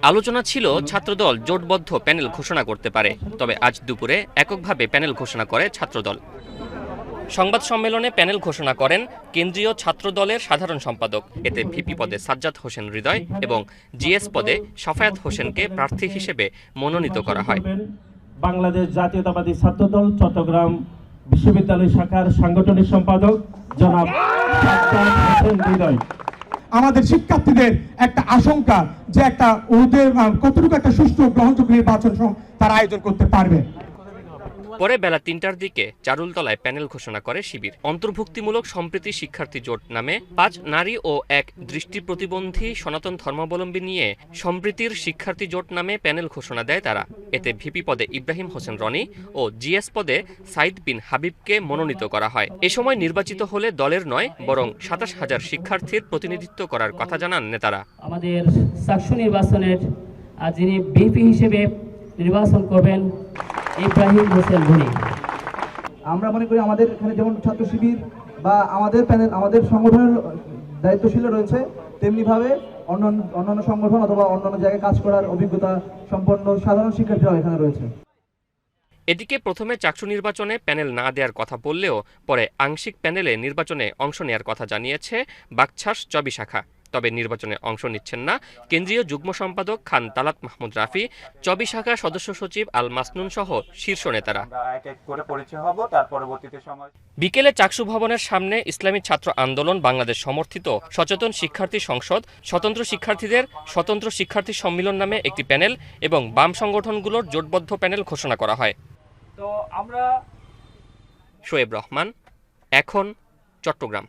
আলোচনা ছিল ছাত্রদল জোটবদ্ধ প্যানেল ঘোষণা করতে পারে, তবে আজ দুপুরে এককভাবে প্যানেল ঘোষণা করে ছাত্রদল। সংবাদ সম্মেলনে প্যানেল ঘোষণা করেন কেন্দ্রীয় ছাত্র দলের সাধারণ সম্পাদক। এতে ভিপি পদে সাজ্জাদ হোসেন হৃদয় এবং জিএস পদে সাফায়াত হোসেনকে প্রার্থী হিসেবে মনোনীত করা হয়। বাংলাদেশ জাতীয়তাবাদী ছাত্রদল চট্টগ্রাম বিশ্ববিদ্যালয় শাখার সাংগঠনিক সম্পাদক জনাব সাজ্জাদ হোসেন হৃদয়। আমাদের শিক্ষার্থীদের একটা আশঙ্কা যে একটা ওদের কতটুকু একটা সুষ্ঠু গ্রহণযোগ্য নির্বাচন তারা আয়োজন করতে পারবে। পরে বেলা ৩টার দিকে চারুলতলায় প্যানেল ঘোষণা করে শিবির। অন্তর্ভুক্তিমূলক সম্প্রীতি শিক্ষার্থী জোট নামে ৫ নারী ও ১ দৃষ্টি প্রতিবন্ধী সনাতন ধর্মাবলম্বী নিয়ে সম্প্রীতির শিক্ষার্থী জোট নামে প্যানেল ঘোষণা দেয় তারা। এতে ভিপি পদে ইব্রাহিম হোসেন রনি ও জিএস পদে সাইদ বিন হাবিবকে মনোনীত করা হয়। এ সময় নির্বাচিত হলে দলের নয় বরং ২৭,০০০ শিক্ষার্থীর প্রতিনিধিত্ব করার কথা জানান নেতারা। আমাদের চাকসু নির্বাচনের যিনি ভিপি হিসেবে নির্বাচন করবেন ইব্রাহিম হোসেন রনি। আমরা মনে করি আমাদের এখানে যেমন ছাত্র শিবির বা আমাদের প্যানেল আমাদের সংগঠনের দায়িত্বশীল রয়েছে, তেমনিভাবে অন্যান্য সংগঠন অথবা অন্যান্য জায়গায় কাজ করার অভিজ্ঞতা সম্পন্ন সাধারণ শিক্ষার্থীরাও এখানে রয়েছে। এদিকে প্রথমে চাকসু নির্বাচনে প্যানেল না দেওয়ার কথা বললেও পরে আংশিক প্যানেলে নির্বাচনে অংশ নেওয়ার কথা জানিয়েছে বাকছাস চবি শাখা। তবে নির্বাচনে অংশ নিচ্ছেন না কেন্দ্রীয় যুগ্ম সম্পাদক খান তালাত মাহমুদ রাফি, চবি শাখা সদস্য সচিব আল মাসনুন সহ শীর্ষ নেতারা। বিকেলে চাকসু ভবনের সামনে ইসলামী ছাত্র আন্দোলন বাংলাদেশ সমর্থিত সচেতন শিক্ষার্থী সংসদ, স্বতন্ত্র শিক্ষার্থীদের স্বতন্ত্র শিক্ষার্থী সম্মিলন নামে একটি প্যানেল এবং বাম সংগঠনগুলোর জোটবদ্ধ প্যানেল ঘোষণা করা হয়। শোয়েব রহমান, এখন, চট্টগ্রাম।